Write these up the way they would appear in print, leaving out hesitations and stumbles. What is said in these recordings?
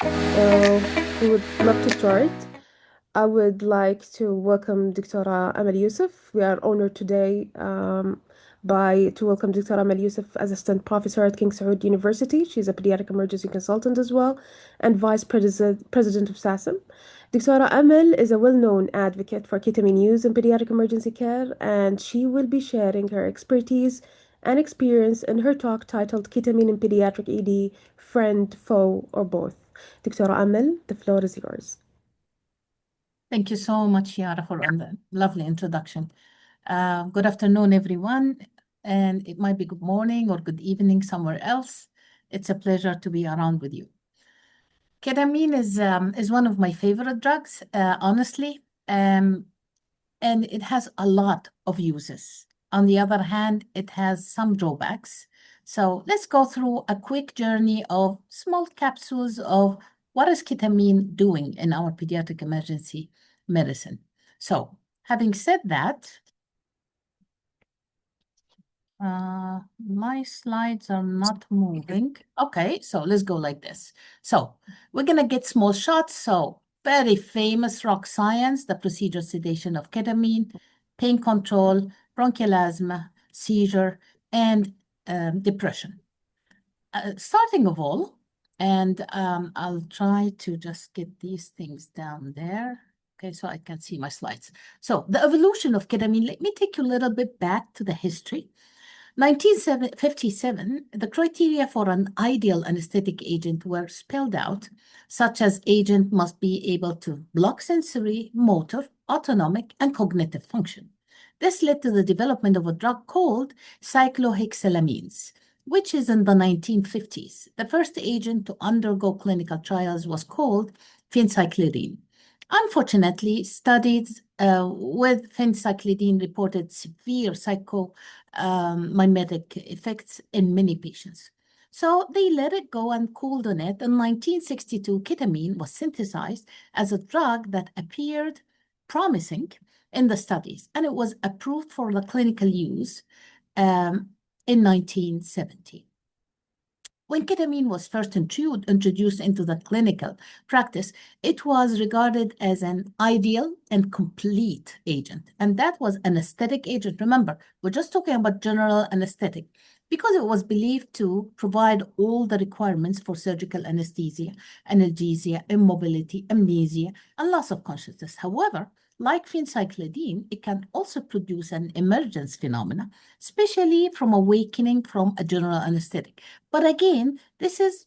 We would love to start. I would like to welcome Dr. Amal Yousif. We are honored today to welcome Dr. Amal Yousif, Assistant Professor at King Saud University. She's a pediatric emergency consultant as well, and President of SASEM. Dr. Amal is a well-known advocate for ketamine use in pediatric emergency care, and she will be sharing her expertise and experience in her talk titled Ketamine in Pediatric ED, Friend, Foe, or Both. Dr. Amal, the floor is yours. Thank you so much, Yara, for the lovely introduction. Good afternoon, everyone, and it might be good morning or good evening somewhere else. It's a pleasure to be around with you. Ketamine is one of my favorite drugs, honestly, and it has a lot of uses. On the other hand, it has some drawbacks. So let's go through a quick journey of small capsules of what is ketamine doing in our pediatric emergency medicine. So having said that, my slides are not moving. Okay, so let's go like this. So we're gonna get small shots. So very famous rock science, the procedure sedation of ketamine, pain control, bronchial asthma, seizure, and depression. Starting of all, and I'll try to just get these things down there. Okay, so I can see my slides. So the evolution of ketamine, let me take you a little bit back to the history. 1957, the criteria for an ideal anesthetic agent were spelled out, such as agent must be able to block sensory, motor, autonomic, and cognitive function. This led to the development of a drug called cyclohexylamines, which is in the 1950s. The first agent to undergo clinical trials was called phencyclidine. Unfortunately, studies with phencyclidine reported severe psychomimetic effects in many patients. So they let it go and cooled on it. In 1962, ketamine was synthesized as a drug that appeared promising in the studies, and it was approved for the clinical use in 1970. When ketamine was first introduced into the clinical practice, it was regarded as an ideal and complete agent. And that was anesthetic agent. Remember, we're just talking about general anesthetic because it was believed to provide all the requirements for surgical anesthesia, analgesia, immobility, amnesia, and loss of consciousness. However, like phencyclidine, it can also produce an emergence phenomena, especially from awakening from a general anesthetic. But again, this is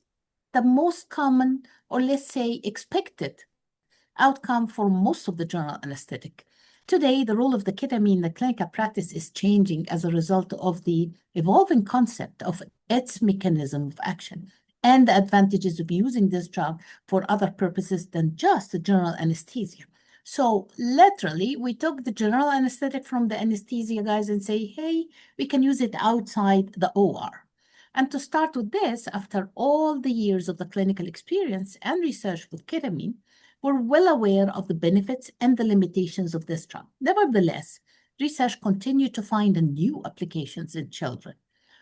the most common, or let's say expected, outcome for most of the general anesthetic. Today, the role of the ketamine in the clinical practice is changing as a result of the evolving concept of its mechanism of action and the advantages of using this drug for other purposes than just the general anesthesia. So literally, we took the general anesthetic from the anesthesia guys and say, hey, we can use it outside the OR. And to start with this, after all the years of the clinical experience and research with ketamine, we're well aware of the benefits and the limitations of this drug. Nevertheless, research continued to find new applications in children.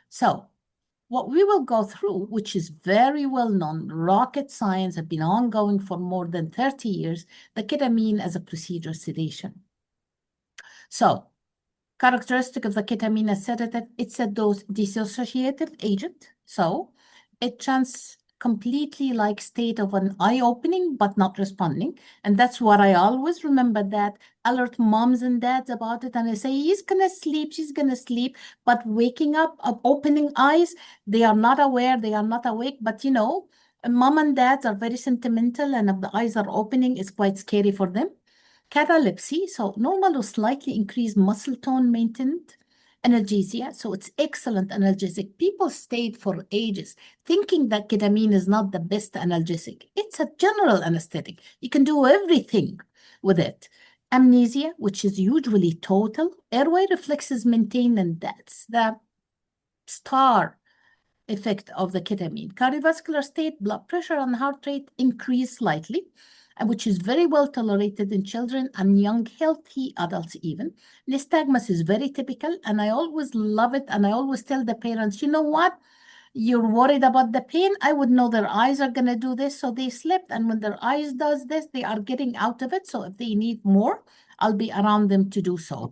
So what we will go through, which is very well known, rocket science, have been ongoing for more than 30 years, the ketamine as a procedure sedation. So, characteristic of the ketamine as sedative, it's a dissociative agent. So, it completely like state of an eye-opening but not responding. And that's what I always remember, that alert moms and dads about it. And I say, he's gonna sleep, she's gonna sleep, but waking up, opening eyes, they are not aware, they are not awake. But you know, mom and dads are very sentimental, and if the eyes are opening, it's quite scary for them. Catalepsy, so normal or slightly increased muscle tone maintained. Analgesia, so it's excellent analgesic. People stayed for ages thinking that ketamine is not the best analgesic. It's a general anesthetic. You can do everything with it. Amnesia, which is usually total. Airway reflexes maintained, and that's the star effect of the ketamine. Cardiovascular state, blood pressure and heart rate increase slightly, which is very well tolerated in children and young, healthy adults even. Nystagmus is very typical, and I always love it, and I always tell the parents, you know what? You're worried about the pain. I would know their eyes are going to do this, so they slept. And when their eyes does this, they are getting out of it. So if they need more, I'll be around them to do so.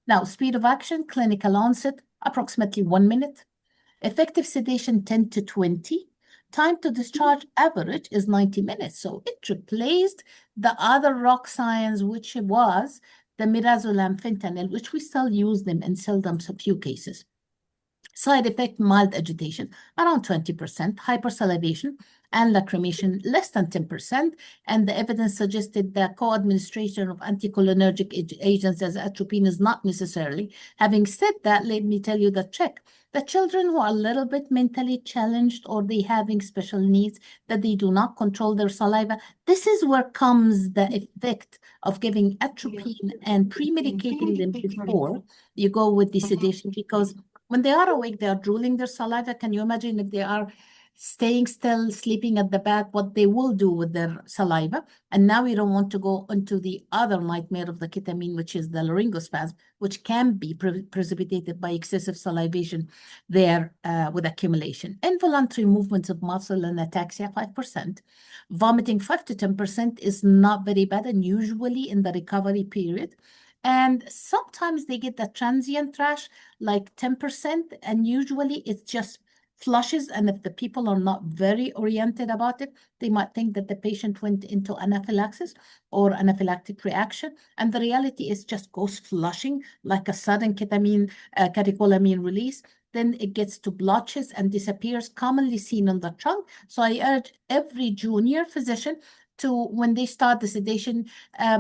Now, speed of action, clinical onset, approximately 1 minute. Effective sedation, 10 to 20. Time to discharge average is 90 minutes. So it replaced the other rock science, which was the midazolam fentanyl, which we still use them in seldom a few cases. Side effect, mild agitation, around 20%, hypersalivation and lacrimation, less than 10%. And the evidence suggested that co-administration of anticholinergic agents as atropine is not necessarily. Having said that, let me tell you the trick. The children who are a little bit mentally challenged or they having special needs, that they do not control their saliva, this is where comes the effect of giving atropine and pre-medicating them before you go with the sedation, because when they are awake, they are drooling their saliva. Can you imagine if they are staying still, sleeping at the back, what they will do with their saliva? And now we don't want to go into the other nightmare of the ketamine, which is the laryngospasm, which can be precipitated by excessive salivation there with accumulation. Involuntary movements of muscle and ataxia, 5%. Vomiting, 5 to 10% is not very bad, and usually in the recovery period. And sometimes they get the transient rash, like 10%, and usually it's just flushes. And if the people are not very oriented about it, they might think that the patient went into anaphylaxis or anaphylactic reaction. And the reality is just goes flushing like a sudden ketamine, catecholamine release. Then it gets to blotches and disappears, commonly seen on the trunk. So I urge every junior physician to, when they start the sedation,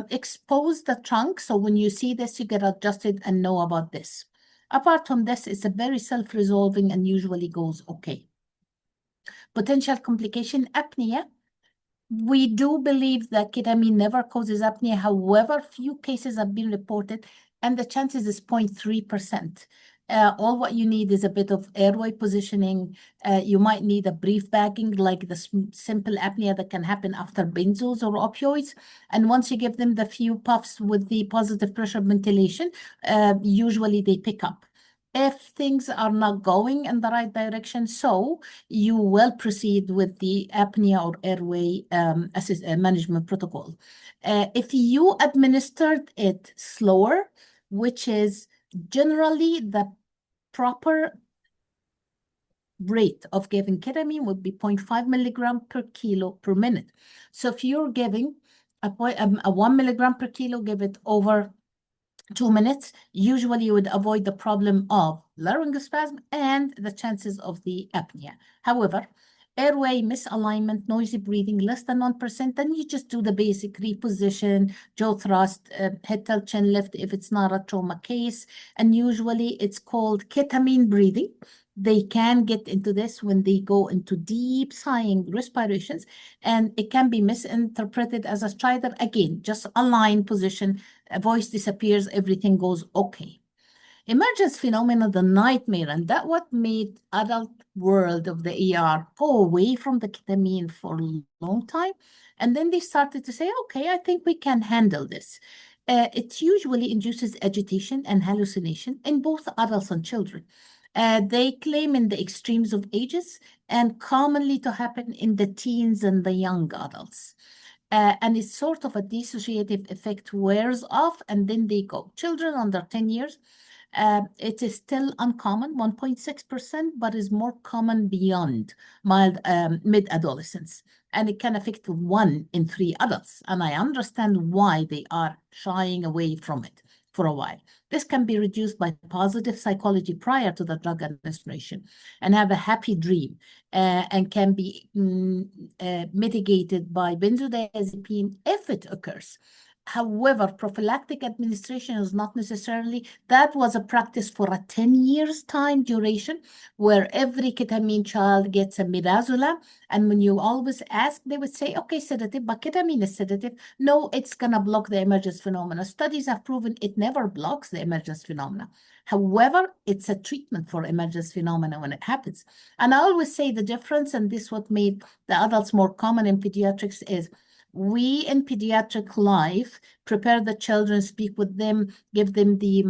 expose the trunk. So when you see this, you get adjusted and know about this. Apart from this, it's a very self-resolving and usually goes okay. Potential complication, apnea. We do believe that ketamine never causes apnea. However, few cases have been reported, and the chances is 0.3%. All what you need is a bit of airway positioning. You might need a brief bagging, like the simple apnea that can happen after benzos or opioids. And once you give them the few puffs with the positive pressure ventilation, usually they pick up. If things are not going in the right direction, so you will proceed with the apnea or airway management protocol. If you administered it slower, which is generally the proper rate of giving ketamine would be 0.5 milligram per kilo per minute. So if you're giving a 1 milligram per kilo, give it over 2 minutes, usually you would avoid the problem of laryngospasm and the chances of the apnea. However, airway misalignment, noisy breathing, less than 1%, then you just do the basic reposition, jaw thrust, head tilt, chin lift if it's not a trauma case. And usually it's called ketamine breathing. They can get into this when they go into deep sighing respirations, and it can be misinterpreted as a stridor. Again, just align position, voice disappears, everything goes okay. Emergence phenomena, the nightmare, and that what made adult world of the ER go away from the ketamine for a long time. And then they started to say, okay, I think we can handle this. It usually induces agitation and hallucination in both adults and children. They claim in the extremes of ages and commonly to happen in the teens and the young adults. And it's sort of a dissociative effect wears off and then they go. Children under 10 years, it is still uncommon, 1.6%, but is more common beyond mild mid-adolescence. And it can affect 1 in 3 adults. And I understand why they are shying away from it for a while. This can be reduced by positive psychology prior to the drug administration and have a happy dream and can be mitigated by benzodiazepine if it occurs. However, prophylactic administration is not necessarily. That was a practice for a 10 years time duration where every ketamine child gets a midazolam. And when you always ask, they would say, okay, sedative, but ketamine is sedative. No, it's going to block the emergence phenomena. Studies have proven it never blocks the emergence phenomena. However, it's a treatment for emergence phenomena when it happens. And I always say the difference, and this what made the adults more common in pediatrics, is we in pediatric life prepare the children, speak with them, give them the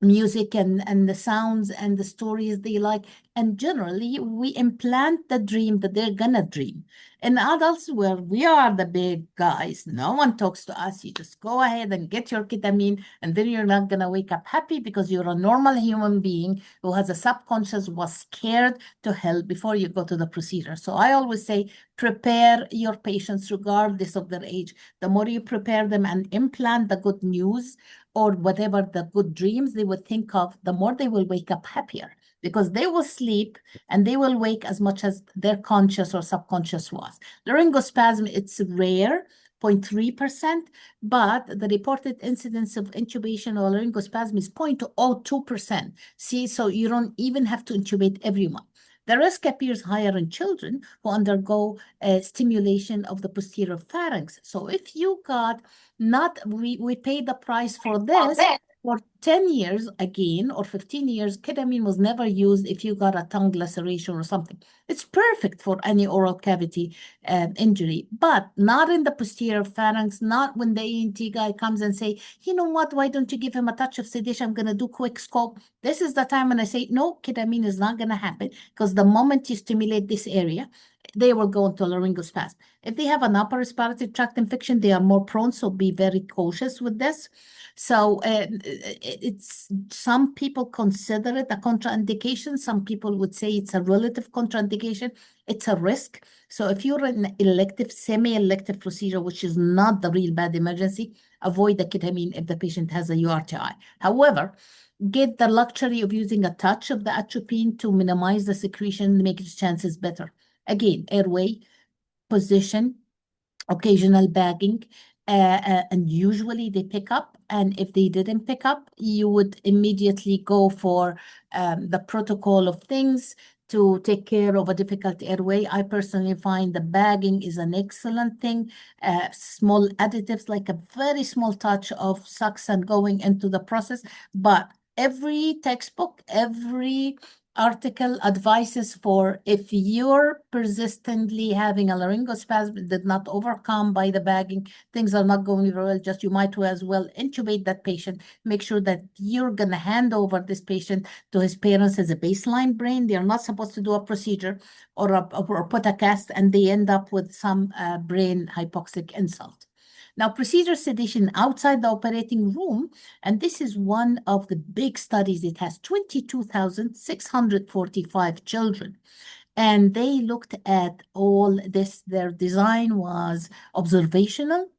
music and the sounds and the stories they like. And generally, we implant the dream that they're gonna dream. In adults, where we are the big guys, no one talks to us. You just go ahead and get your ketamine, and then you're not gonna wake up happy because you're a normal human being who has a subconscious, was scared to hell before you go to the procedure. So I always say, prepare your patients regardless of their age. The more you prepare them and implant the good news, or whatever the good dreams they would think of, the more they will wake up happier, because they will sleep and they will wake as much as their conscious or subconscious was. Laryngospasm, it's rare, 0.3%, but the reported incidence of intubation or laryngospasm is 0.02%. See, so you don't even have to intubate everyone. The risk appears higher in children who undergo stimulation of the posterior pharynx. So if you got not, we pay the price for this. For 10 years again, or 15 years, ketamine was never used if you got a tongue laceration or something. It's perfect for any oral cavity injury, but not in the posterior pharynx, not when the ENT guy comes and say, you know what, why don't you give him a touch of sedation? I'm going to do quick scope. This is the time when I say, no, ketamine is not going to happen, because the moment you stimulate this area, they will go into laryngospasm. If they have an upper respiratory tract infection, they are more prone, so be very cautious with this. So it's, some people consider it a contraindication. Some people would say it's a relative contraindication. It's a risk. So if you're in an elective, semi-elective procedure, which is not the real bad emergency, avoid the ketamine if the patient has a URTI. However, get the luxury of using a touch of the atropine to minimize the secretion, make its chances better. Again, airway, position, occasional bagging, and usually they pick up. And if they didn't pick up, you would immediately go for the protocol of things to take care of a difficult airway. I personally find the bagging is an excellent thing. Small additives, like a very small touch of succinate going into the process. But every textbook, every article advises for, if you're persistently having a laryngospasm that not overcome by the bagging, things are not going very well, just you might as well intubate that patient. Make sure that you're going to hand over this patient to his parents as a baseline brain. They're not supposed to do a procedure or put a cast, and they end up with some brain hypoxic insult. Now, procedure sedation outside the operating room, and this is one of the big studies. It has 22,645 children. And they looked at all this. Their design was observational,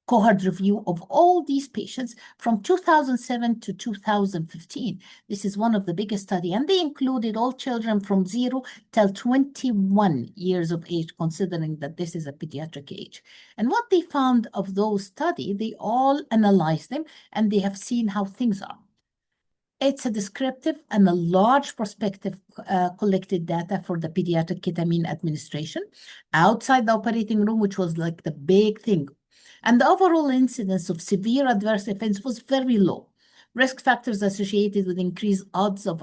cohort review of all these patients from 2007 to 2015. This is one of the biggest study, and they included all children from 0 till 21 years of age, considering that this is a pediatric age. And what they found of those study, they all analyzed them, and they have seen how things are. It's a descriptive and a large prospective collected data for the pediatric ketamine administration outside the operating room, which was like the big thing. And the overall incidence of severe adverse events was very low. Risk factors associated with increased odds of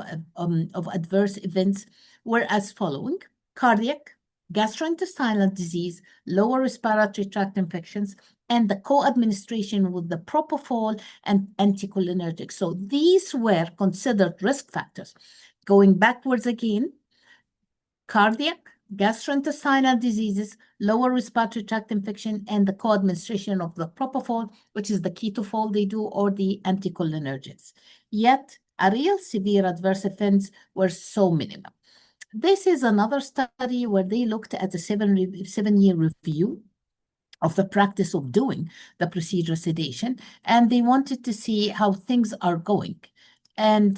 adverse events were as following: cardiac, gastrointestinal disease, lower respiratory tract infections, and the co-administration with the propofol and anticholinergic. So these were considered risk factors. Going backwards again, cardiac, gastrointestinal diseases, lower respiratory tract infection, and the co-administration of the propofol, which is the ketofol they do, or the anticholinergics. Yet, a real severe adverse events were so minimal. This is another study where they looked at a seven-year review of the practice of doing the procedure sedation, and they wanted to see how things are going. And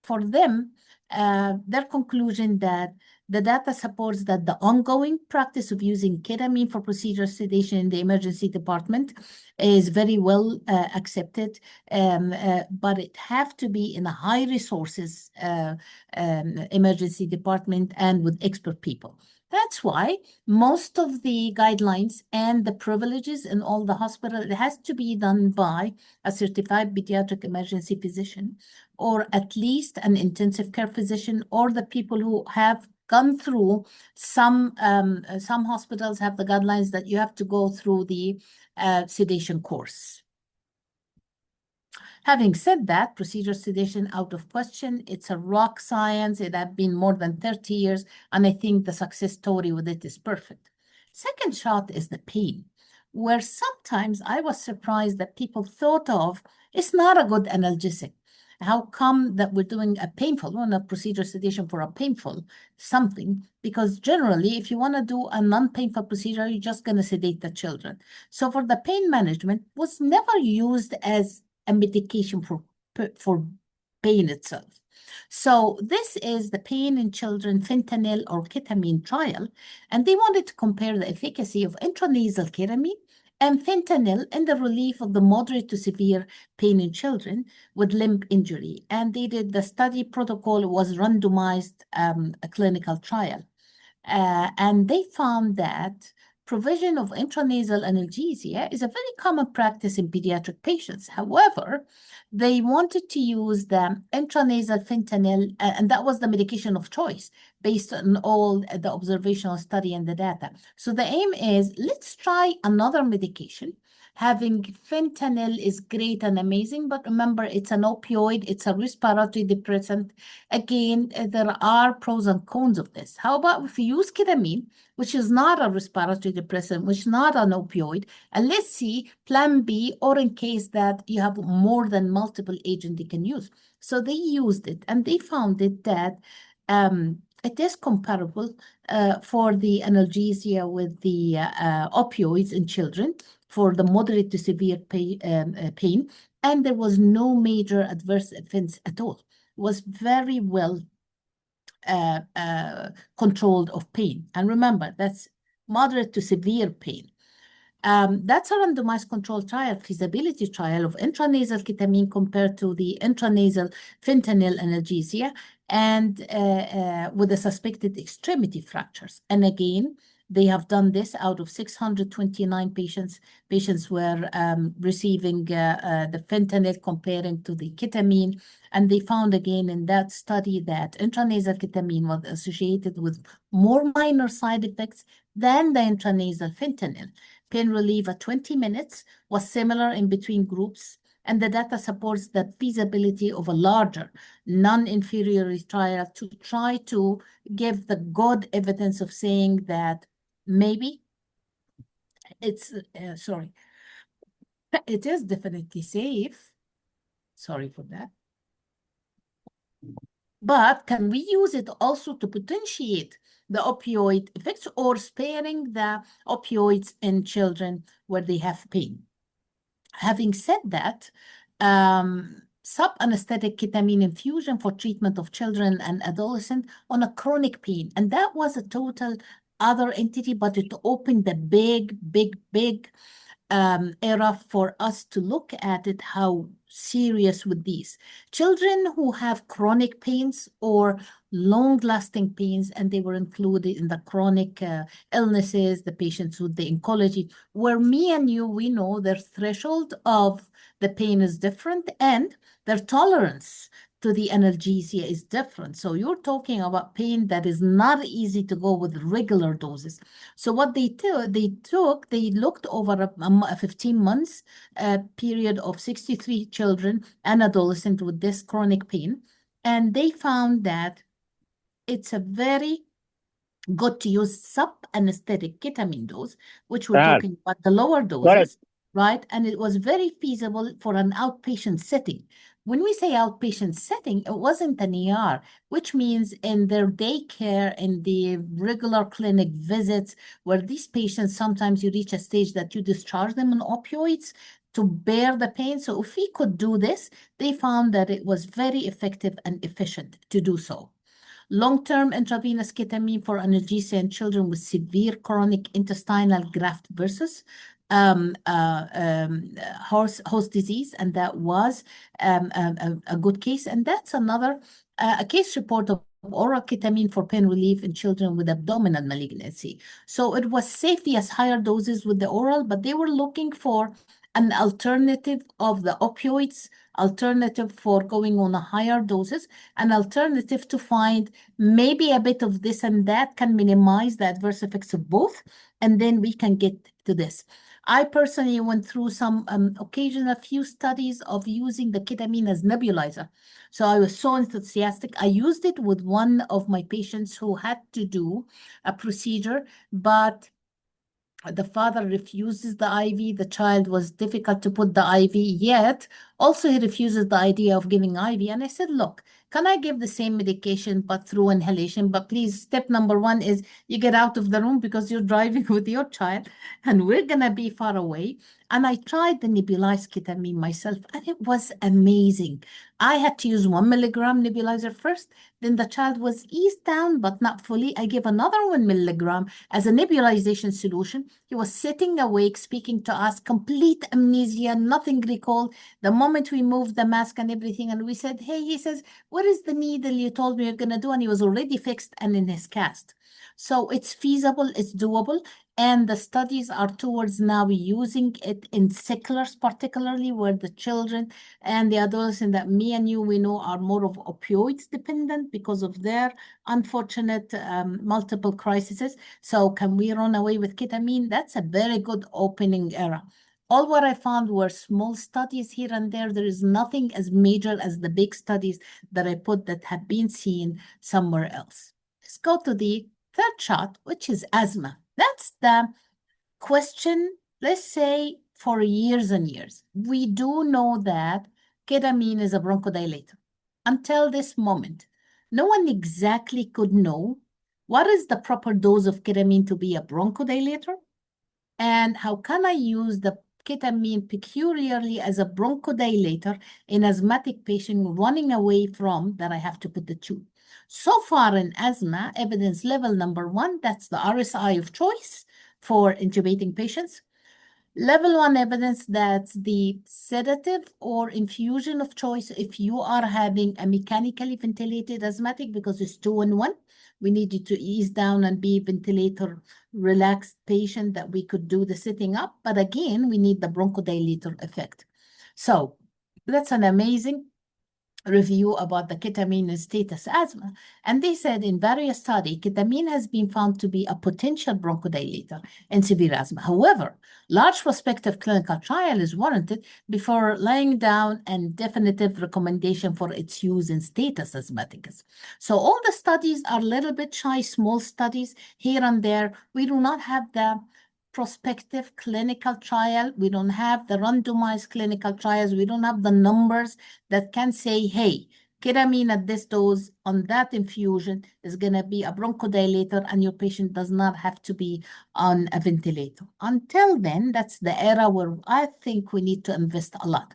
for them, their conclusion that the data supports that the ongoing practice of using ketamine for procedure sedation in the emergency department is very well accepted, but it have to be in a high resources emergency department and with expert people. That's why most of the guidelines and the privileges in all the hospital, it has to be done by a certified pediatric emergency physician, or at least an intensive care physician, or the people who have gone through some hospitals have the guidelines that you have to go through the sedation course. Having said that, procedure sedation out of question. It's a rock science. It has been more than 30 years, and I think the success story with it is perfect. Second shot is the pain, where sometimes I was surprised that people thought of it's not a good analgesic. How come that we're doing a painful, well, not procedure sedation for a painful something? Because generally, if you want to do a non-painful procedure, you're just going to sedate the children. So for the pain management was never used as a medication for pain itself. So this is the pain in children fentanyl or ketamine trial, and they wanted to compare the efficacy of intranasal ketamine and fentanyl in the relief of the moderate to severe pain in children with limb injury. And they did the study protocol was randomized a clinical trial. And they found that provision of intranasal analgesia is a very common practice in pediatric patients. However, they wanted to use the intranasal fentanyl, and that was the medication of choice based on all the observational study and the data. So the aim is, let's try another medication. Having fentanyl is great and amazing, but remember, it's an opioid, it's a respiratory depressant. Again, there are pros and cons of this. How about if you use ketamine, which is not a respiratory depressant, which is not an opioid, and let's see plan B, or in case that you have more than multiple agents they can use. So they used it, and they found it that it is comparable for the analgesia with the opioids in children for the moderate to severe pain, and there was no major adverse events at all. It was very well controlled of pain. And remember, that's moderate to severe pain. That's a randomized controlled trial, feasibility trial of intranasal ketamine compared to the intranasal fentanyl analgesia, and with the suspected extremity fractures. And again, they have done this out of 629 patients. Patients were receiving the fentanyl comparing to the ketamine. And they found again in that study that intranasal ketamine was associated with more minor side effects than the intranasal fentanyl. Pain relief at 20 minutes was similar in between groups, and the data supports the feasibility of a larger non-inferiority trial to try to give the good evidence of saying that maybe it's, it is definitely safe. Sorry for that. But can we use it also to potentiate the opioid effects or sparing the opioids in children where they have pain? Having said that, sub-anesthetic ketamine infusion for treatment of children and adolescents on a chronic pain. And that was a total other entity, but it opened the big era for us to look at it, how serious with these children who have chronic pains or long-lasting pains, and they were included in the chronic illnesses, the patients with the oncology, where me and you, we know their threshold of the pain is different and their tolerance to the analgesia is different. So you're talking about pain that is not easy to go with regular doses. So what they looked over a 15 months period of 63 children and adolescents with this chronic pain, and they found that it's a very good to use sub-anesthetic ketamine dose, which we're talking about the lower doses, right? And it was very feasible for an outpatient setting. When we say outpatient setting, it wasn't an ER, which means in their daycare, in the regular clinic visits, where these patients, sometimes you reach a stage that you discharge them on opioids to bear the pain. So if we could do this, they found that it was very effective and efficient to do so. Long-term intravenous ketamine for analgesia in children with severe chronic intestinal graft versus host disease, and that was a good case. And that's another a case report of oral ketamine for pain relief in children with abdominal malignancy. So it was safety as higher doses with the oral, but they were looking for an alternative of the opioids, alternative for going on a higher doses, an alternative to find maybe a bit of this and that can minimize the adverse effects of both, and then we can get to this. I personally went through some occasional few studies of using the ketamine as nebulizer. So I was so enthusiastic. I used it with one of my patients who had to do a procedure, but the father refuses the IV. The child was difficult to put the IV, yet also he refuses the idea of giving IV. And I said, look, can I give the same medication but through inhalation? But please, step number one is you get out of the room because you're driving with your child and we're going to be far away. And I tried the nebulized ketamine myself, and it was amazing. I had to use 1 milligram nebulizer first. Then the child was eased down, but not fully. I gave another 1 milligram as a nebulization solution. He was sitting awake, speaking to us, complete amnesia, nothing recalled. The moment we moved the mask and everything, and we said, hey, he says, what is the needle you told me you're going to do? And he was already fixed and in his cast. So it's feasible, it's doable. And the studies are towards now using it in sicklers, particularly where the children and the adolescents that me and you, we know are more of opioids dependent because of their unfortunate multiple crises. So can we run away with ketamine? That's a very good opening era. All what I found were small studies here and there. There is nothing as major as the big studies that I put that have been seen somewhere else. Let's go to the third shot, which is asthma. That's the question, let's say, for years and years. We do know that ketamine is a bronchodilator. Until this moment, no one exactly could know what is the proper dose of ketamine to be a bronchodilator, and how can I use the ketamine peculiarly as a bronchodilator in asthmatic patient running away from that I have to put the tube. So far in asthma, evidence level number 1, that's the RSI of choice for intubating patients. Level 1 evidence, that's the sedative or infusion of choice if you are having a mechanically ventilated asthmatic, because it's 2 in 1. We need you to ease down and be ventilator relaxed patient that we could do the sitting up. But again, we need the bronchodilator effect. So that's an amazing review about the ketamine status asthma. And they said in various studies, ketamine has been found to be a potential bronchodilator in severe asthma. However, large prospective clinical trial is warranted before laying down a definitive recommendation for its use in status asthmaticus. So all the studies are a little bit shy, small studies here and there. We do not have the prospective clinical trial. We don't have the randomized clinical trials. We don't have the numbers that can say, hey, ketamine at this dose on that infusion is going to be a bronchodilator and your patient does not have to be on a ventilator. Until then, that's the era where I think we need to invest a lot.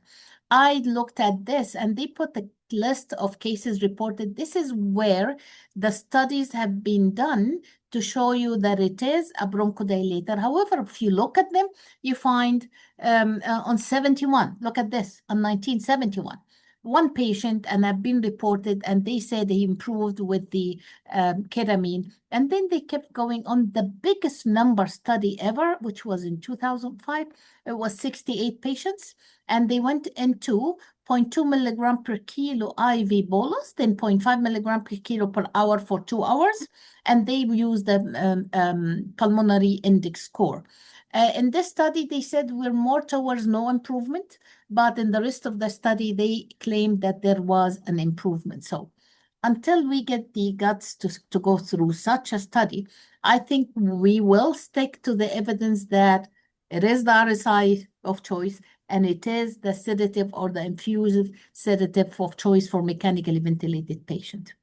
I looked at this and they put a list of cases reported. This is where the studies have been done to show you that it is a bronchodilator. However, if you look at them, you find on 71, look at this, on 1971, one patient, and have been reported, and they said they improved with the ketamine. And then they kept going on the biggest number study ever, which was in 2005. It was 68 patients, and they went into 0.2 milligram per kilo IV bolus, then 0.5 milligram per kilo per hour for 2 hours, and they used the pulmonary index score. In this study, they said we're more towards no improvement, but in the rest of the study, they claimed that there was an improvement. So until we get the guts to go through such a study, I think we will stick to the evidence that it is the RSI of choice, and it is the sedative or the infusive sedative of choice for mechanically ventilated patient.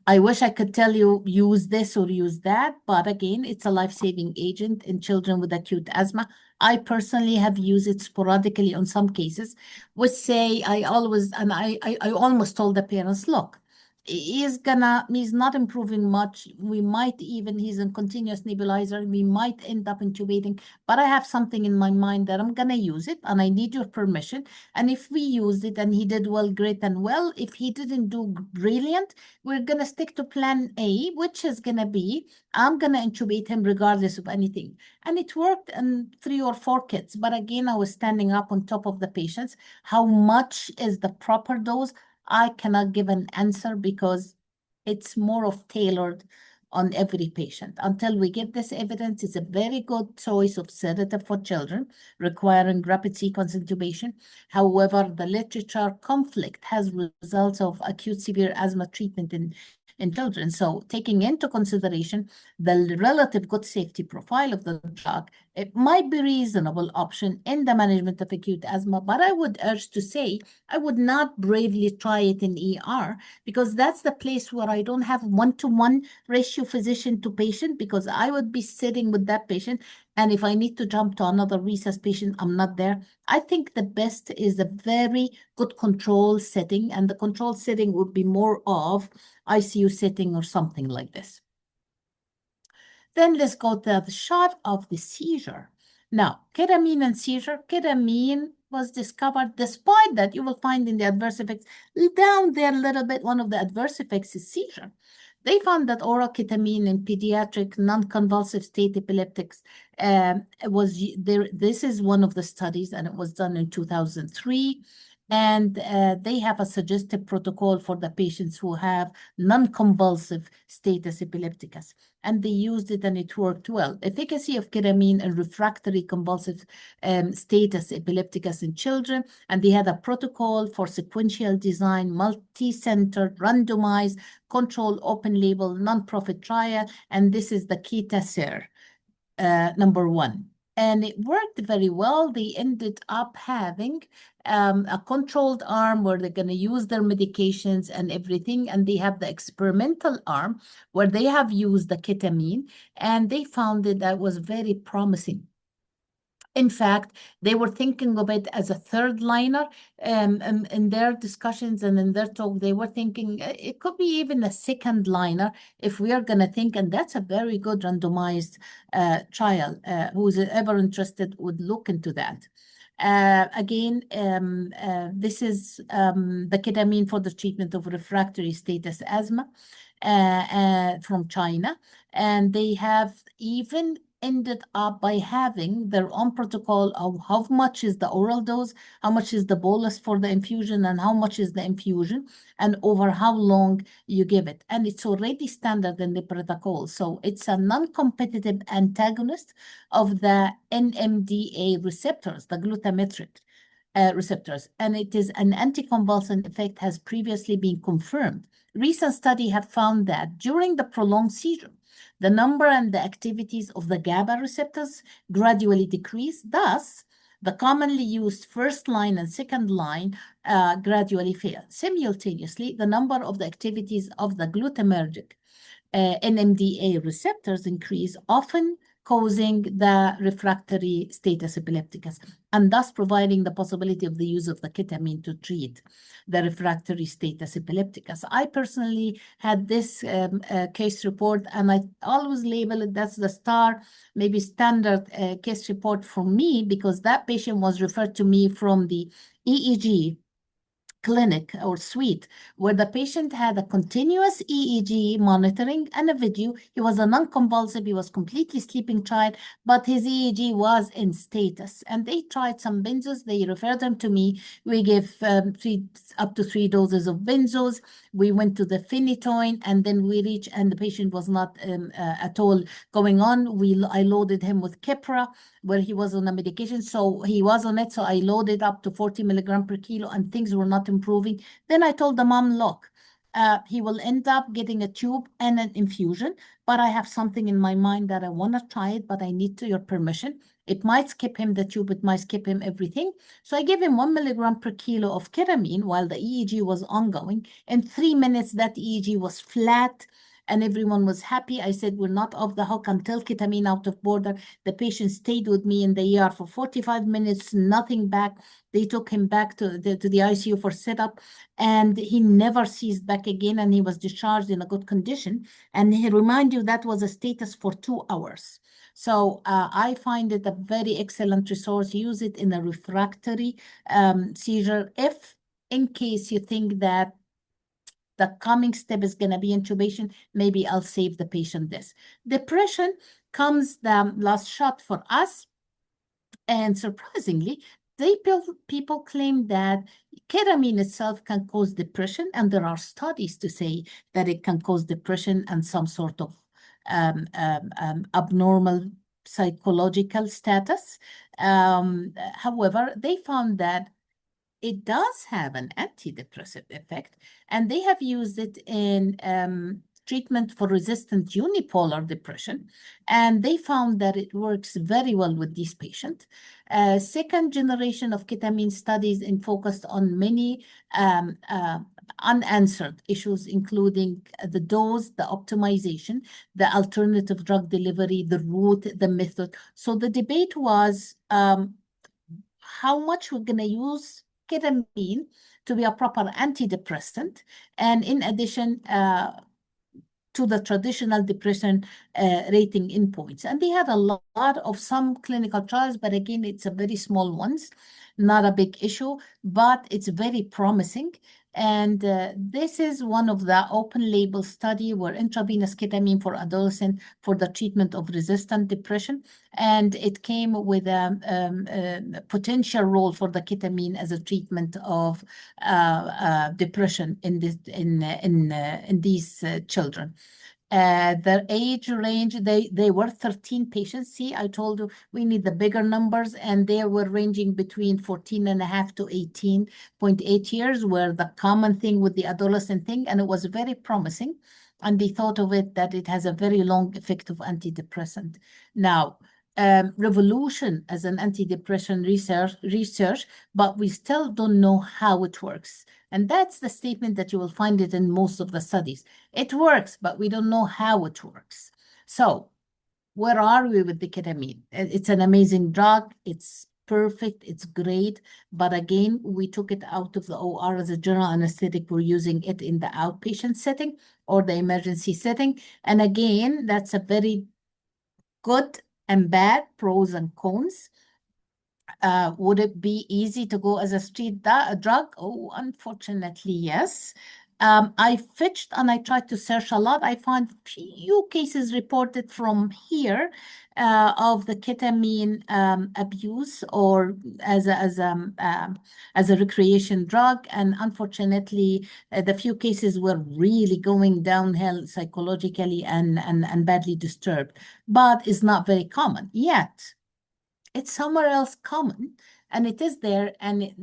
I wish I could tell you use this or use that, but again, it's a life-saving agent in children with acute asthma. I personally have used it sporadically on some cases, which say I always, and I almost told the parents, look, he's not improving much. He's in continuous nebulizer. We might end up intubating, but I have something in my mind that I'm gonna use it and I need your permission. And if we use it and he did well, great and well. If he didn't do brilliant, we're gonna stick to plan A, which is gonna be, I'm gonna intubate him regardless of anything. And it worked in 3 or 4 kids. But again, I was standing up on top of the patients. How much is the proper dose? I cannot give an answer because it's more of tailored on every patient. Until we get this evidence, it's a very good choice of sedative for children requiring rapid sequence intubation. However, the literature conflict has results of acute severe asthma treatment in children. So taking into consideration the relative good safety profile of the drug, it might be a reasonable option in the management of acute asthma, but I would urge to say I would not bravely try it in ER because that's the place where I don't have one-to-one ratio physician to patient because I would be sitting with that patient. And if I need to jump to another resus patient, I'm not there. I think the best is a very good control setting, and the control setting would be more of ICU setting or something like this. Then let's go to the shot of the seizure. Now, ketamine and seizure. Ketamine was discovered, despite that you will find in the adverse effects down there a little bit, one of the adverse effects is seizure. They found that oral ketamine in pediatric non-convulsive state epileptics was there. This is one of the studies, and it was done in 2003. And they have a suggested protocol for the patients who have non-convulsive status epilepticus. And they used it and it worked well. Efficacy of ketamine in refractory convulsive status epilepticus in children. And they had a protocol for sequential design, multi-centered, randomized, controlled, open label, non-profit trial. And this is the KETA-SER, number 1. And it worked very well. They ended up having a controlled arm where they're going to use their medications and everything. And they have the experimental arm where they have used the ketamine. And they found that was very promising. In fact, they were thinking of it as a third liner in their discussions and in their talk. They were thinking it could be even a second liner if we are going to think, and that's a very good randomized trial. Who's ever interested would look into that. Again, this is the ketamine for the treatment of refractory status asthma from China. And they have even ended up by having their own protocol of how much is the oral dose, how much is the bolus for the infusion, and how much is the infusion, and over how long you give it. And it's already standard in the protocol. So it's a non-competitive antagonist of the NMDA receptors, the glutamatergic receptors, and it is an anticonvulsant effect has previously been confirmed. Recent study have found that during the prolonged seizure, the number and the activities of the GABA receptors gradually decrease. Thus, the commonly used first line and second line gradually fail. Simultaneously, the number of the activities of the glutamatergic NMDA receptors increase, often causing the refractory status epilepticus, and thus providing the possibility of the use of the ketamine to treat the refractory status epilepticus. I personally had this case report, and I always label it, that's the star, maybe standard case report for me, because that patient was referred to me from the EEG clinic or suite where the patient had a continuous EEG monitoring and a video. He was a non-convulsive, he was completely sleeping child, but his EEG was in status. And they tried some benzos, they referred him to me. We gave up to 3 doses of benzos. We went to the phenytoin, and then we reached, and the patient was not at all going on. I loaded him with Keppra, where he was on a medication. So he was on it. So I loaded up to 40 milligram per kilo, and things were not improving. Then I told the mom, look, he will end up getting a tube and an infusion, but I have something in my mind that I want to try it, but I need your permission. It might skip him the tube, it might skip him everything. So I gave him 1 milligram per kilo of ketamine while the EEG was ongoing. In 3 minutes, that EEG was flat, and everyone was happy. I said, we're not off the hook until ketamine out of border. The patient stayed with me in the ER for 45 minutes, nothing back. They took him back to the ICU for setup, and he never ceased back again, and he was discharged in a good condition. And he remind you that was a status for 2 hours. So I find it a very excellent resource. Use it in a refractory seizure if, in case you think that the coming step is going to be intubation, maybe I'll save the patient this. Depression comes the last shot for us. And surprisingly, people claim that ketamine itself can cause depression, and there are studies to say that it can cause depression and some sort of abnormal psychological status. However, they found that it does have an antidepressive effect, and they have used it in treatment for resistant unipolar depression, and they found that it works very well with these patients. Second generation of ketamine studies focused on many unanswered issues, including the dose, the optimization, the alternative drug delivery, the route, the method. So the debate was how much we're going to use ketamine to be a proper antidepressant, and in addition to the traditional depression rating endpoints. And they had a lot of some clinical trials, but again, it's a very small ones, not a big issue, but it's very promising. And this is one of the open label study where intravenous ketamine for adolescent for the treatment of resistant depression. And it came with a potential role for the ketamine as a treatment of depression in these children. Their age range, they were 13 patients. See, I told you we need the bigger numbers, and they were ranging between 14.5 to 18.8 years, were the common thing with the adolescent thing, and it was very promising. And they thought of it that it has a very long effect of antidepressant. Now, revolution as an antidepressant research, but we still don't know how it works. And that's the statement that you will find it in most of the studies. It works, but we don't know how it works. So where are we with the ketamine? It's an amazing drug. It's perfect. It's great. But again, we took it out of the OR as a general anesthetic. We're using it in the outpatient setting or the emergency setting. And again, that's a very good and bad, pros and cons. Would it be easy to go as a street drug? Oh, unfortunately, yes. I fetched and I tried to search a lot. I found few cases reported from here of the ketamine abuse or as a recreation drug, and unfortunately, the few cases were really going downhill psychologically and badly disturbed. But it's not very common yet. It's somewhere else common, and it is there, and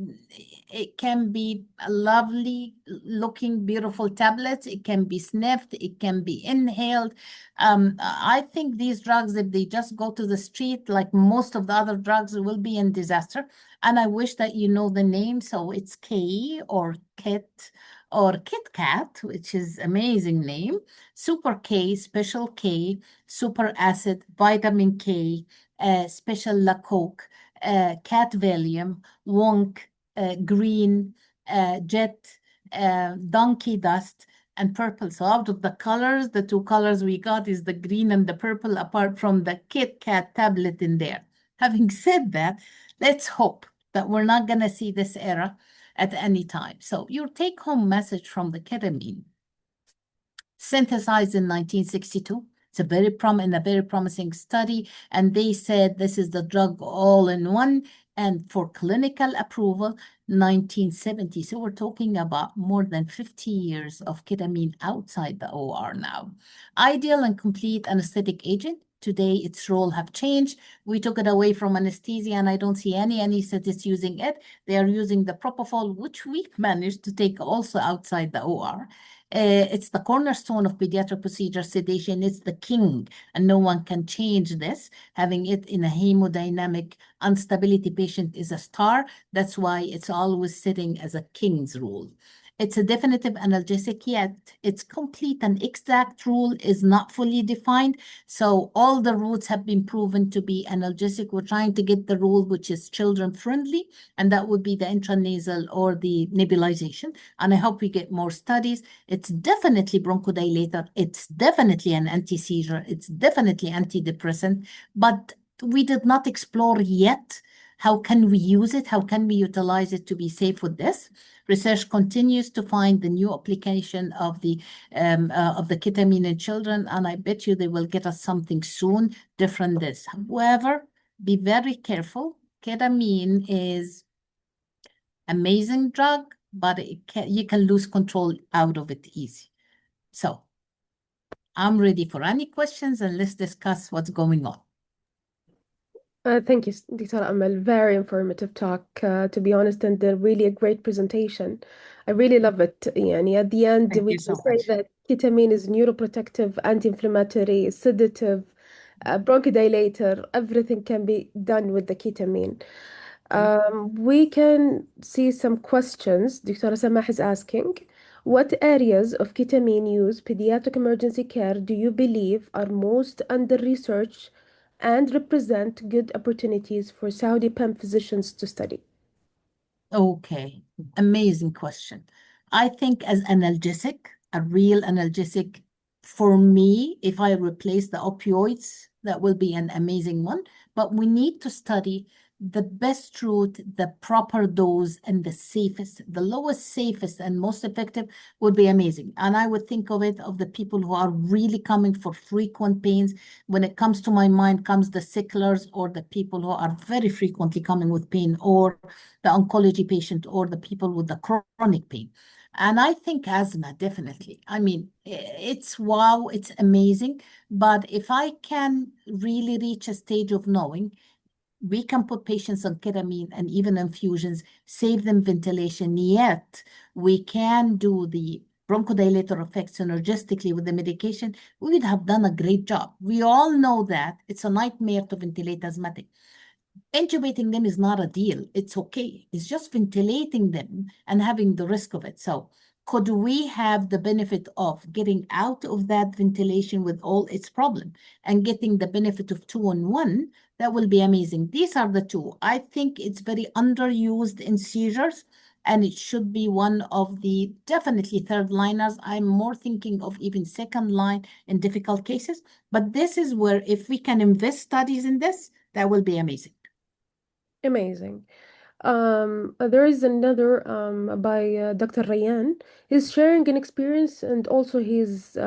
it can be a lovely looking, beautiful tablets. It can be sniffed. It can be inhaled. I think these drugs, if they just go to the street, like most of the other drugs, will be in disaster. And I wish that you know the name. So it's K or Kit or Kit Kat, which is amazing name. Super K, Special K, Super Acid, Vitamin K, Special La Coke, Cat Valium, Wonk, Green, Jet, Donkey Dust, and Purple. So out of the colors, the two colors we got is the green and the purple, apart from the Kit Kat tablet in there. Having said that, let's hope that we're not going to see this era at any time. So your take-home message from the ketamine, synthesized in 1962. It's a very promising study, and they said this is the drug all in one, and for clinical approval, 1970. So we're talking about more than 50 years of ketamine outside the OR now. Ideal and complete anesthetic agent. Today, its role have changed. We took it away from anesthesia, and I don't see any anesthetists using it. They are using the propofol, which we managed to take also outside the OR. It's the cornerstone of pediatric procedure sedation. It's the king, and no one can change this. Having it in a hemodynamic instability patient is a star. That's why it's always sitting as a king's rule. It's a definitive analgesic, yet its complete and exact rule is not fully defined. So all the routes have been proven to be analgesic. We're trying to get the rule which is children friendly, and that would be the intranasal or the nebulization. And I hope we get more studies. It's definitely bronchodilator. It's definitely an anti-seizure. It's definitely antidepressant, but we did not explore yet how can we use it, how can we utilize it to be safe with this. Research continues to find the new application of the ketamine in children, and I bet you they will get us something soon different this. However, be very careful. Ketamine is amazing drug, but you can lose control out of it easy. So I'm ready for any questions, and let's discuss what's going on. Thank you, Dr. Amal. Very informative talk, to be honest, and really a great presentation. I really love it. Yani at the end, Thank we you can so say much. that ketamine is neuroprotective, anti-inflammatory, sedative, bronchodilator. Everything can be done with the ketamine. We can see some questions. Dr. Samah is asking, what areas of ketamine use pediatric emergency care do you believe are most under-researched and represent good opportunities for Saudi PEM physicians to study? Okay, amazing question. I think as analgesic, a real analgesic, for me, if I replace the opioids, that will be an amazing one. But we need to study the best route, the proper dose, and the safest, the lowest, safest, and most effective would be amazing. And I would think of it of the people who are really coming for frequent pains. When it comes to my mind, comes the sicklers or the people who are very frequently coming with pain, or the oncology patient, or the people with the chronic pain. And I think asthma, definitely. I mean, it's wow, it's amazing. But if I can really reach a stage of knowing we can put patients on ketamine and even infusions, save them ventilation, yet we can do the bronchodilator effect synergistically with the medication, we would have done a great job. We all know that it's a nightmare to ventilate asthmatic. Intubating them is not a deal. It's okay. It's just ventilating them and having the risk of it. So could we have the benefit of getting out of that ventilation with all its problem and getting the benefit of 2-in-1? That will be amazing. These are the two. I think it's very underused in seizures, and it should be one of the definitely third liners. I'm more thinking of even second line in difficult cases. But this is where if we can invest studies in this, that will be amazing. Amazing. There is another by Dr. Rayan. He's sharing an experience and also he's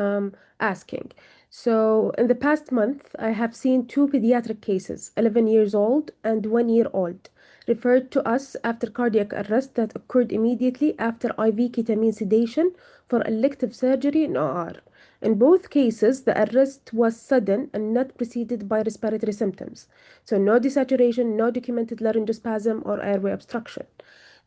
asking. So, in the past month, I have seen two pediatric cases, 11 years old and 1 year old, referred to us after cardiac arrest that occurred immediately after IV ketamine sedation for elective surgery in OR. In both cases, the arrest was sudden and not preceded by respiratory symptoms. So no desaturation, no documented laryngospasm or airway obstruction.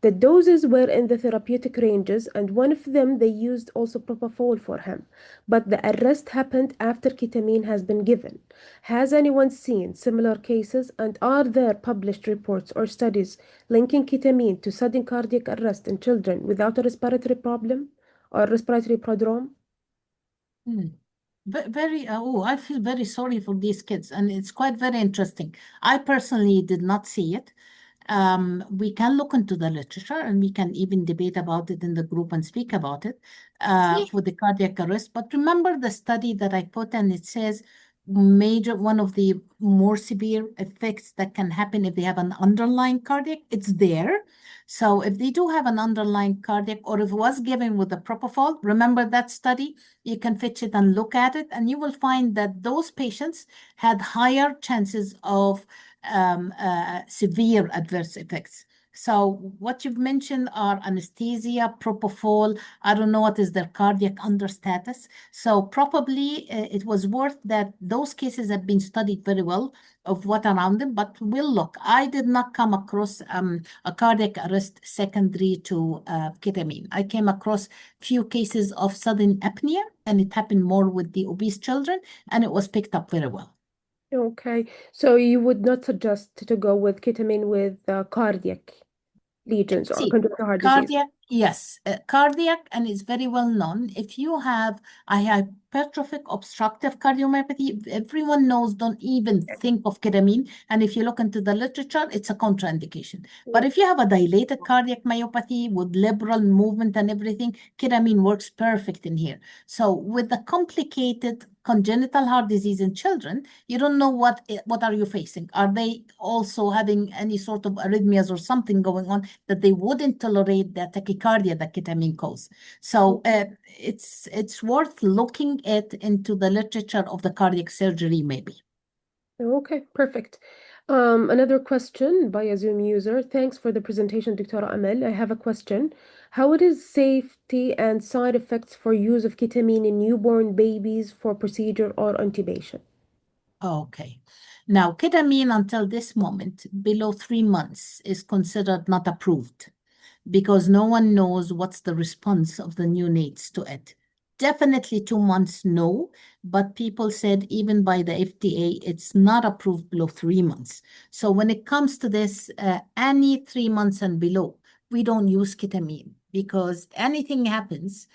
The doses were in the therapeutic ranges, and one of them they used also propofol for him. But the arrest happened after ketamine has been given. Has anyone seen similar cases, and are there published reports or studies linking ketamine to sudden cardiac arrest in children without a respiratory problem or respiratory prodrome? Very, I feel very sorry for these kids, and it's quite very interesting. I personally did not see it. We can look into the literature and we can even debate about it in the group and speak about it for the cardiac arrest. But remember the study that I put, and it says one of the more severe effects that can happen if they have an underlying cardiac, it's there. So if they do have an underlying cardiac, or if it was given with the propofol, remember that study, you can fetch it and look at it, and you will find that those patients had higher chances of severe adverse effects. So what you've mentioned are anesthesia, propofol. I don't know what is their cardiac under status. So probably it was worth that those cases have been studied very well of what around them, but we'll look. I did not come across a cardiac arrest secondary to ketamine. I came across few cases of sudden apnea, and it happened more with the obese children, and it was picked up very well. Okay, so you would not suggest to go with ketamine with cardiac lesions or See, congenital heart disease. cardiac, Yes, cardiac, and it's very well known. If you have a hypertrophic obstructive cardiomyopathy, everyone knows, don't even think of ketamine. And if you look into the literature, it's a contraindication. But Yeah. if you have a dilated cardiac myopathy with liberal movement and everything, ketamine works perfect in here. So with the complicated congenital heart disease in children, you don't know what are you facing. Are they also having any sort of arrhythmias or something going on that they wouldn't tolerate the tachycardia that ketamine causes? So it's worth looking at into the literature of the cardiac surgery, maybe. Okay, perfect. Another question by a Zoom user. Thanks for the presentation, Dr. Amal. I have a question. How it is safety and side effects for use of ketamine in newborn babies for procedure or intubation? Okay. Now, ketamine until this moment, below 3 months, is considered not approved, because no one knows what's the response of the neonates to it. Definitely 2 months, no, but people said even by the FDA, it's not approved below 3 months. So when it comes to this, any 3 months and below, we don't use ketamine because anything happens,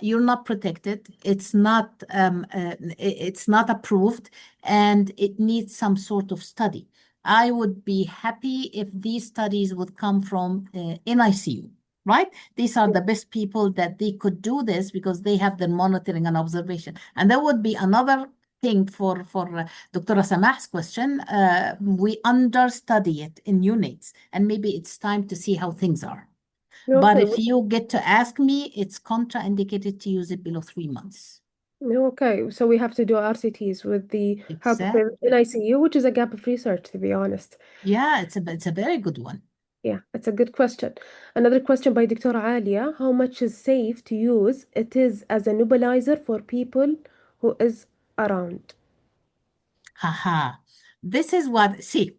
you're not protected. It's not approved, and it needs some sort of study. I would be happy if these studies would come from NICU, right? These are the best people that they could do this because they have the monitoring and observation. And that would be another thing for Dr. Samah's question. We understudy it in units, and maybe it's time to see how things are. But Okay, if you get to ask me, it's contraindicated to use it below 3 months. okay. So we have to do RCTs with the heart failure in Exactly. ICU, which is a gap of research, to be honest. Yeah, it's a very good one. Yeah, that's a good question. Another question by Dr. Alia. How much is safe to use it is as a nebulizer for people who is around? Haha. This is what, see,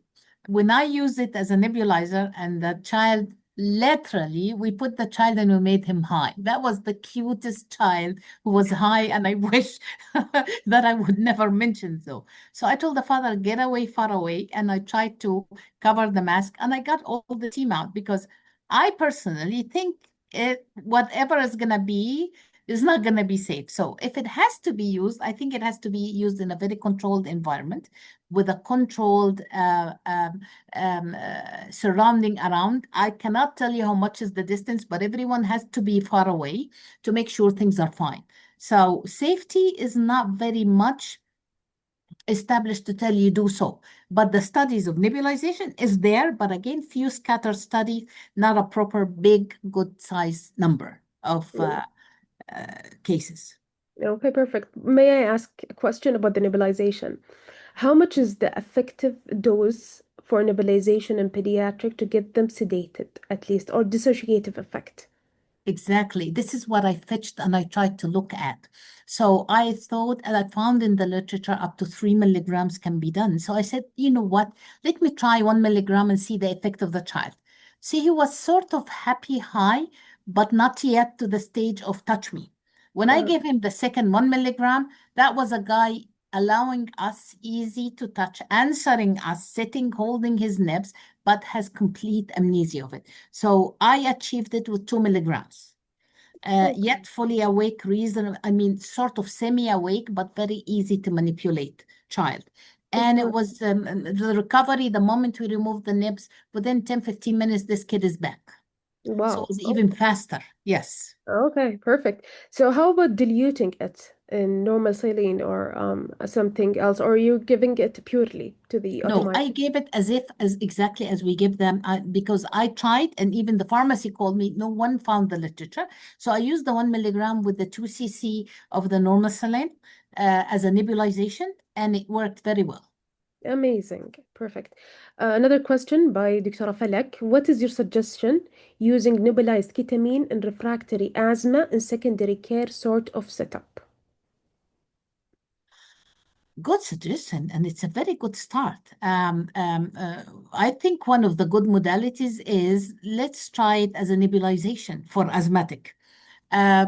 when I use it as a nebulizer and the child, literally, we put the child and we made him high. That was the cutest child who was high, and I wish that I would never mention so. So I told the father, get away, far away, and I tried to cover the mask, and I got all the team out because I personally think whatever is gonna be is not going to be safe. So if it has to be used, I think it has to be used in a very controlled environment with a controlled surrounding around. I cannot tell you how much is the distance, but everyone has to be far away to make sure things are fine. So safety is not very much established to tell you do so. But the studies of nebulization is there, but again, few scattered studies, not a proper big, good size number of cases. Okay, perfect. May I ask a question about the nebulization? How much is the effective dose for nebulization in pediatric to get them sedated, at least, or dissociative effect? Exactly. This is what I fetched and I tried to look at. So I thought, and I found in the literature up to 3 milligrams can be done. So I said, you know what? Let me try 1 milligram and see the effect of the child. See, he was sort of happy high, but not yet to the stage of touch me. When I Uh, gave him the second 1 milligram, that was a guy allowing us easy to touch, answering us, sitting, holding his nibs, but has complete amnesia of it. So I achieved it with 2 milligrams. okay, Yet fully awake, reason, I mean, sort of semi-awake, but very easy to manipulate child. And it per- was the recovery, the moment we removed the nibs, within 10, 15 minutes, this kid is back. So it wow. was even faster. Yes. Okay, perfect. So how about diluting it in normal saline or something else, or are you giving it purely to the No, I automatic? gave it as exactly as we give them because I tried, and even the pharmacy called me. No one found the literature, so I used the 1 milligram with the 2 cc of the normal saline as a nebulization, and it worked very well. Amazing, perfect. Another question by Dr. Falak. What is your suggestion using nebulized ketamine in refractory asthma in secondary care sort of setup? Good suggestion, and it's a very good start. I think one of the good modalities is let's try it as a nebulization for asthmatic.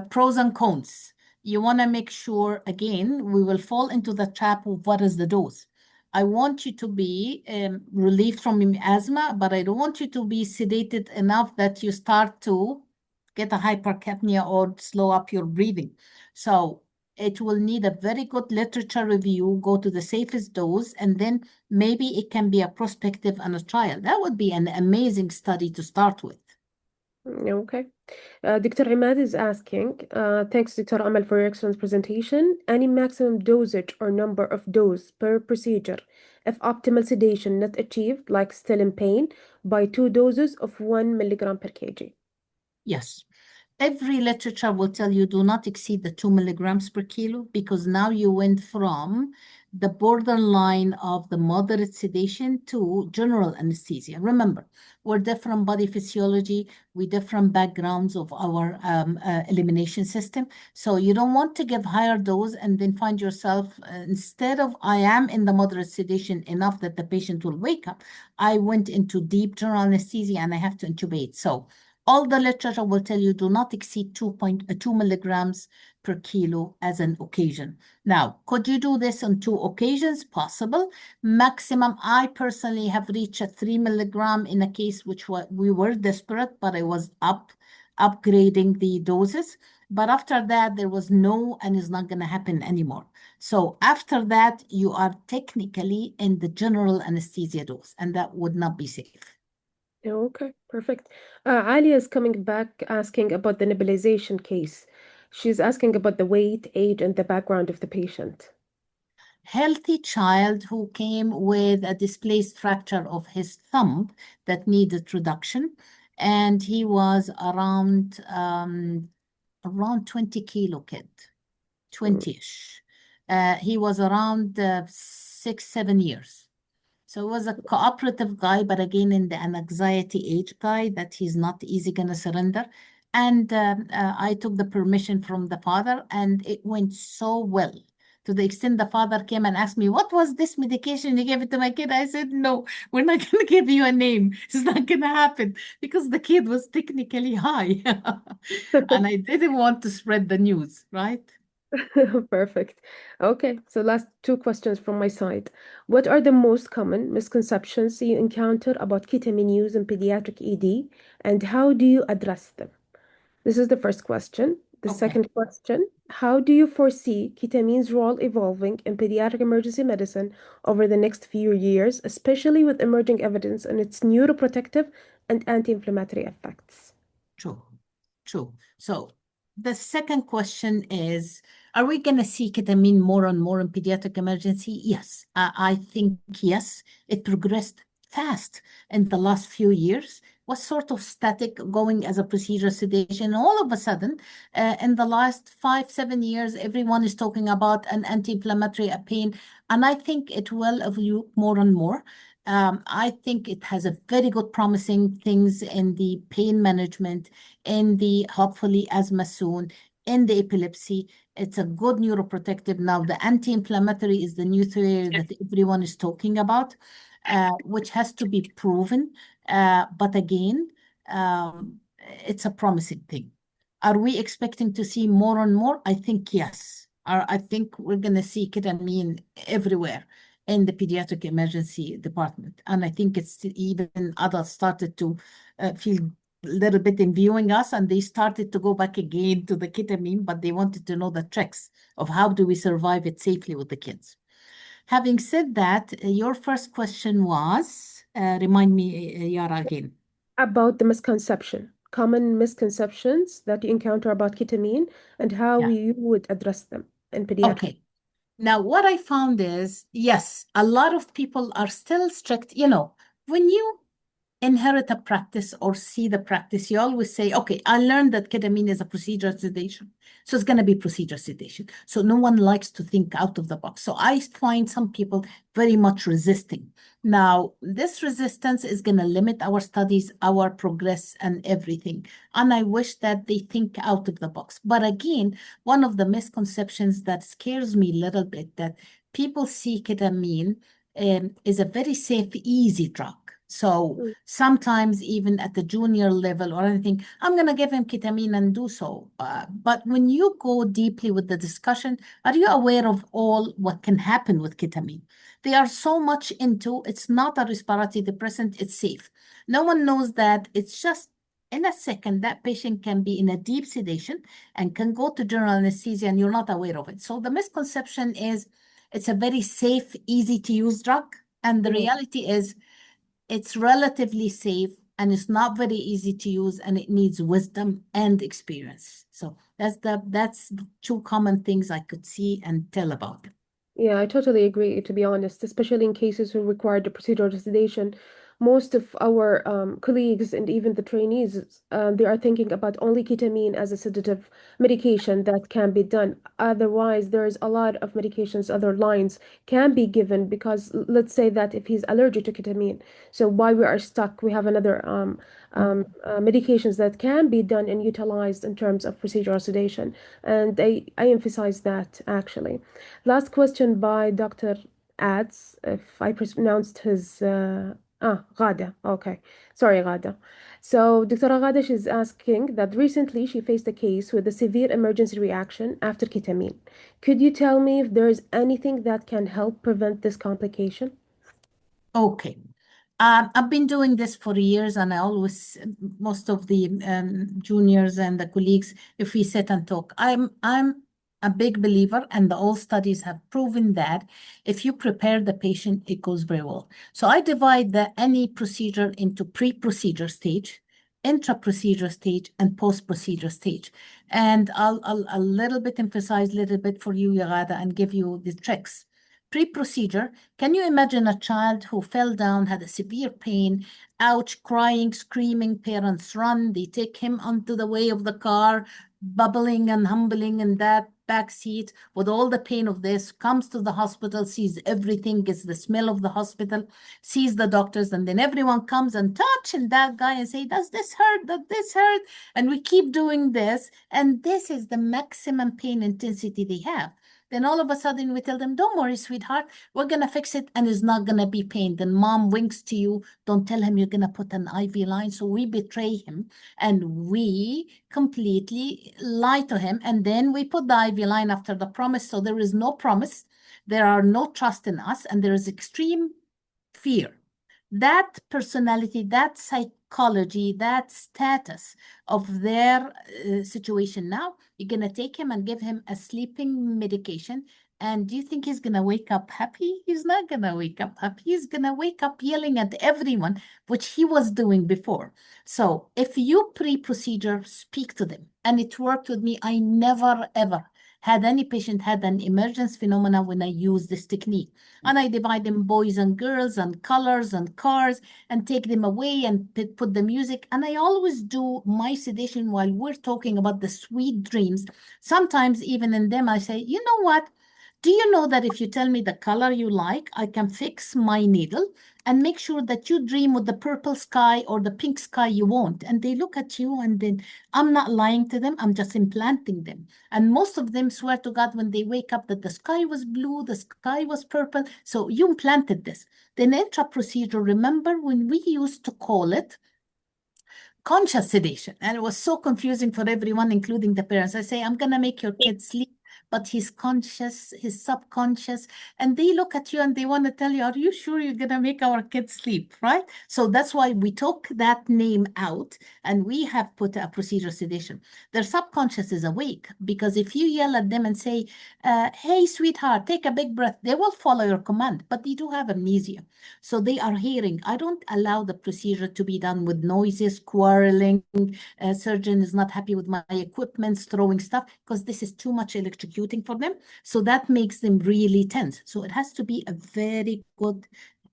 Pros and cons. You want to make sure, again, we will fall into the trap of what is the dose. I want you to be relieved from asthma, but I don't want you to be sedated enough that you start to get a hypercapnia or slow up your breathing. So it will need a very good literature review, go to the safest dose, and then maybe it can be a prospective and a trial. That would be an amazing study to start with. Okay. Dr. Imad is asking, thanks, Dr. Amal, for your excellent presentation. Any maximum dosage or number of dose per procedure if optimal sedation not achieved, like still in pain, by 2 doses of 1 milligram per kg? Yes. Every literature will tell you do not exceed the 2 milligrams per kilo, because now you went from the borderline of the moderate sedation to general anesthesia. Remember, we're different body physiology, we different backgrounds of our elimination system. So you don't want to give higher dose and then find yourself, instead of I am in the moderate sedation enough that the patient will wake up, I went into deep general anesthesia and I have to intubate. So all the literature will tell you do not exceed 2.2 milligrams per kilo as an occasion. Now, could you do this on 2 occasions? Possible. Maximum, I personally have reached a 3 milligram in a case which we were desperate, but I was upgrading the doses. But after that, there was no, and it's not going to happen anymore. So after that, you are technically in the general anesthesia dose, and that would not be safe. Okay, perfect. Ali is coming back asking about the nebulization case. She's asking about the weight, age, and the background of the patient. Healthy child who came with a displaced fracture of his thumb that needed reduction, and he was around 20 kilo kid, 20-ish. He was around 6, 7 years. So it was a cooperative guy, but again, in an anxiety age guy that he's not easy going to surrender. And I took the permission from the father, and it went so well, to the extent the father came and asked me, what was this medication you gave it to my kid? I said, no, we're not going to give you a name. It's not going to happen, because the kid was technically high. And I didn't want to spread the news, right? Perfect. Okay, so last 2 questions from my side. What are the most common misconceptions you encounter about ketamine use in pediatric ED, and how do you address them? This is the first question. The Okay. second question, how do you foresee ketamine's role evolving in pediatric emergency medicine over the next few years, especially with emerging evidence on its neuroprotective and anti-inflammatory effects? True, true. So the second question is, are we going to see ketamine more and more in pediatric emergency? Yes, I think yes. It progressed fast in the last few years, was sort of static going as a procedure sedation. All of a sudden, in the last 5, 7 years, everyone is talking about an anti-inflammatory pain, and I think it will evolve more and more. I think it has a very good promising things in the pain management, in the hopefully asthma soon, in the epilepsy. It's a good neuroprotective. Now, the anti-inflammatory is the new theory that everyone is talking about, which has to be proven. But again, it's a promising thing. Are we expecting to see more and more? I think yes. I think we're going to see ketamine everywhere in the pediatric emergency department. And I think it's even adults started to feel a little bit in viewing us, and they started to go back again to the ketamine, but they wanted to know the tricks of how do we survive it safely with the kids. Having said that, your first question was, remind me, Yara, again. About the common misconceptions that you encounter about ketamine and how Yeah. you would address them in pediatric. Okay. Now, what I found is, yes, a lot of people are still strict. When you inherit a practice or see the practice, you always say, okay, I learned that ketamine is a procedure sedation. So it's going to be procedure sedation. So no one likes to think out of the box. So I find some people very much resisting. Now, this resistance is going to limit our studies, our progress, and everything. And I wish that they think out of the box. But again, one of the misconceptions that scares me a little bit, that people see ketamine is a very safe, easy drug. So Mm. sometimes even at the junior level or anything, I'm going to give him ketamine and do so. But when you go deeply with the discussion, are you aware of all what can happen with ketamine? They are so much into, it's not a respiratory depressant, it's safe. No one knows that it's just in a second, that patient can be in a deep sedation and can go to general anesthesia and you're not aware of it. So the misconception is it's a very safe, easy to use drug. And the reality is it's relatively safe and it's not very easy to use and it needs wisdom and experience. So that's the two common things I could see and tell about them. Yeah, I totally agree, to be honest, especially in cases who require the procedural sedation. Most of our colleagues and even the trainees, they are thinking about only ketamine as a sedative medication that can be done. Otherwise, there's a lot of medications, other lines can be given because let's say that if he's allergic to ketamine, so why we are stuck, we have another medications that can be done and utilized in terms of procedural sedation. And I emphasize that actually. Last question by Dr. Ads, if I pronounced his Ghada. Okay. Sorry, Ghada. So, Dr. Ghada, she's asking that recently she faced a case with a severe emergency reaction after ketamine. Could you tell me if there is anything that can help prevent this complication? Okay. I've been doing this for years, and I always, most of the juniors and the colleagues, if we sit and talk, I'm a big believer, and all studies have proven that if you prepare the patient, it goes very well. So I divide any procedure into pre-procedure stage, intra-procedure stage, and post-procedure stage. And I'll a little bit emphasize a little bit for you, Yagada, and give you the tricks. Pre-procedure, can you imagine a child who fell down, had a severe pain, ouch, crying, screaming, parents run, they take him onto the way of the car, bubbling and humbling in that back seat with all the pain of this, comes to the hospital, sees everything, gets the smell of the hospital, sees the doctors, and then everyone comes and touching that guy and say, does this hurt? Does this hurt? And we keep doing this, and this is the maximum pain intensity they have. Then all of a sudden we tell them, don't worry, sweetheart, we're going to fix it and it's not going to be pain. Then mom winks to you, don't tell him you're going to put an IV line. So we betray him and we completely lie to him. And then we put the IV line after the promise. So there is no promise. There are no trust in us and there is extreme fear. That personality, that psychology, that status of their situation now, you're going to take him and give him a sleeping medication. And do you think he's going to wake up happy? He's not going to wake up happy. He's going to wake up yelling at everyone, which he was doing before. So if you pre-procedure, speak to them. And it worked with me. I never, ever had any patient had an emergence phenomena when I use this technique. And I divide them boys and girls and colors and cars and take them away and put the music. And I always do my sedation while we're talking about the sweet dreams. Sometimes even in them, I say, you know what? Do you know that if you tell me the color you like, I can fix my needle and make sure that you dream with the purple sky or the pink sky you want? And they look at you and then I'm not lying to them. I'm just implanting them. And most of them swear to God when they wake up that the sky was blue, the sky was purple. So you implanted this. Then intra procedure, remember when we used to call it conscious sedation. And it was so confusing for everyone, including the parents. I say, I'm going to make your kid sleep, but he's conscious, he's subconscious. And they look at you and they want to tell you, are you sure you're going to make our kid sleep, right? So that's why we took that name out and we have put a procedure sedation. Their subconscious is awake because if you yell at them and say, hey, sweetheart, take a big breath, they will follow your command, but they do have amnesia. So they are hearing. I don't allow the procedure to be done with noises, quarreling. Surgeon is not happy with my equipment, throwing stuff, because this is too much electrocuting for them. So that makes them really tense. So it has to be a very good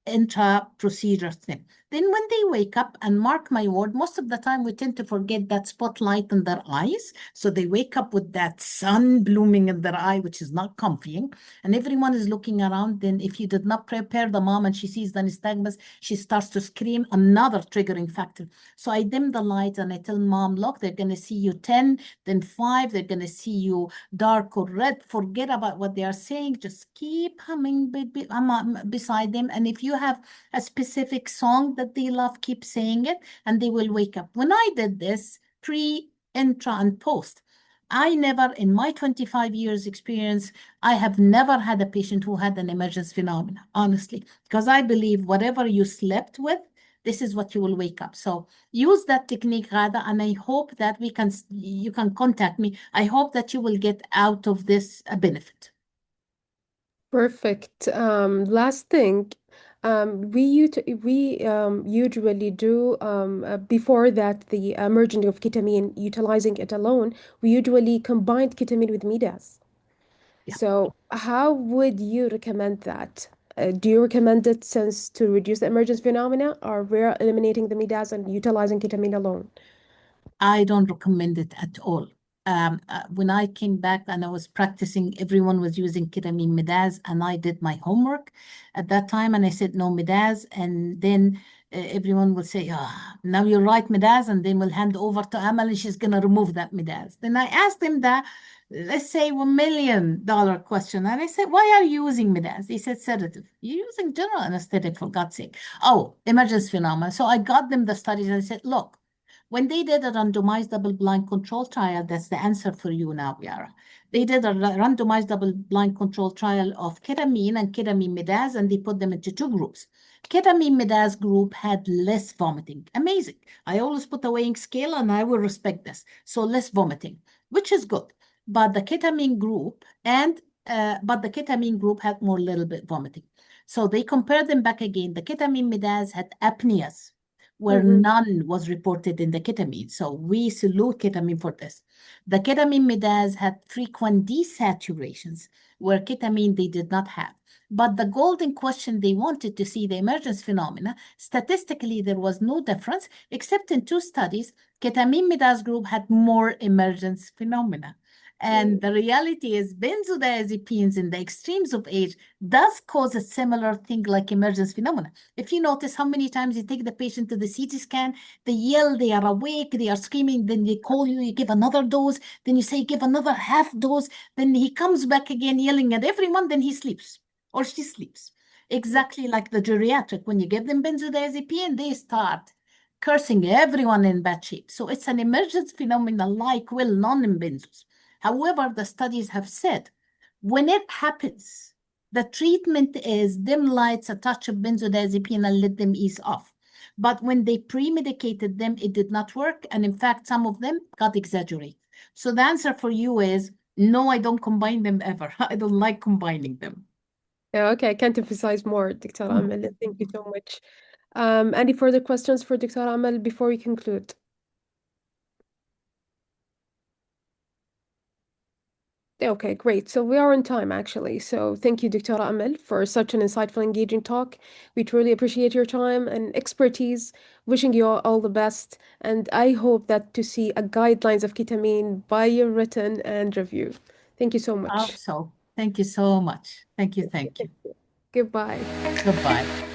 intra-procedure thing. Then when they wake up, and mark my word, most of the time we tend to forget that spotlight in their eyes. So they wake up with that sun blooming in their eye, which is not comforting. And everyone is looking around. Then if you did not prepare the mom and she sees the nystagmus, she starts to scream, another triggering factor. So I dim the lights and I tell mom, look, they're going to see you 10, then 5, they're going to see you dark or red. Forget about what they are saying. Just keep humming beside them. And if you have a specific song that they love, keep saying it and they will wake up. When I did this pre, intra, and post, I never, in my 25 years experience, I have never had a patient who had an emergence phenomena, honestly, because I believe whatever you slept with, this is what you will wake up. So use that technique, Ghada, and I hope that you can contact me. I hope that you will get out of this a benefit. Perfect. Last thing, we usually do before that the emergence of ketamine, utilizing it alone, we usually combined ketamine with midas. Yeah. So how would you recommend that? Do you recommend it since to reduce the emergence phenomena, or we're eliminating the midas and utilizing ketamine alone? I don't recommend it at all. When I came back and I was practicing, everyone was using ketamine midaz, and I did my homework at that time, and I said no midaz, and then everyone would say, "Ah, now you're right, midaz," and then we'll hand over to Amal, and she's gonna remove that midaz. Then I asked him that, let's say, $1 million question, and I said, "Why are you using midaz?" He said, "Sedative." You're using general anesthetic, for God's sake. Oh, emergence phenomena. So I got them the studies, and I said, "Look." When they did a randomized double-blind control trial, that's the answer for you now, Yara. They did a randomized double-blind control trial of ketamine and ketamine midaz, and they put them into two groups. Ketamine midaz group had less vomiting. Amazing. I always put a weighing scale, and I will respect this. So less vomiting, which is good. But the ketamine group had more little bit vomiting. So they compared them back again. The ketamine midaz had apneas, where Mm-hmm. none was reported in the ketamine. So we salute ketamine for this. The ketamine midaz had frequent desaturations, where ketamine they did not have. But the golden question, they wanted to see the emergence phenomena. Statistically, there was no difference, except in two studies, ketamine midaz group had more emergence phenomena. And the reality is benzodiazepines in the extremes of age does cause a similar thing like emergence phenomena. If you notice how many times you take the patient to the CT scan, they yell, they are awake, they are screaming, then they call you, you give another dose, then you say give another half dose, then he comes back again yelling at everyone, then he sleeps or she sleeps. Exactly like the geriatric, when you give them benzodiazepine, they start cursing everyone in bad shape. So it's an emergence phenomenon like non-benzos. However, the studies have said when it happens, the treatment is dim lights, a touch of benzodiazepine, and let them ease off. But when they pre-medicated them, it did not work. And in fact, some of them got exaggerated. So the answer for you is no, I don't combine them ever. I don't like combining them. Yeah, okay, I can't emphasize more, Dr. Mm. Amal. Thank you so much. Any further questions for Dr. Amal before we conclude? Okay, great. So we are on time, actually. So thank you, Dr. Amal, for such an insightful, engaging talk. We truly appreciate your time and expertise. Wishing you all the best. And I hope that to see a guidelines of ketamine by your written and review. Thank you so I hope much. so. Thank you so much. Thank you. Thank you. Goodbye. Goodbye.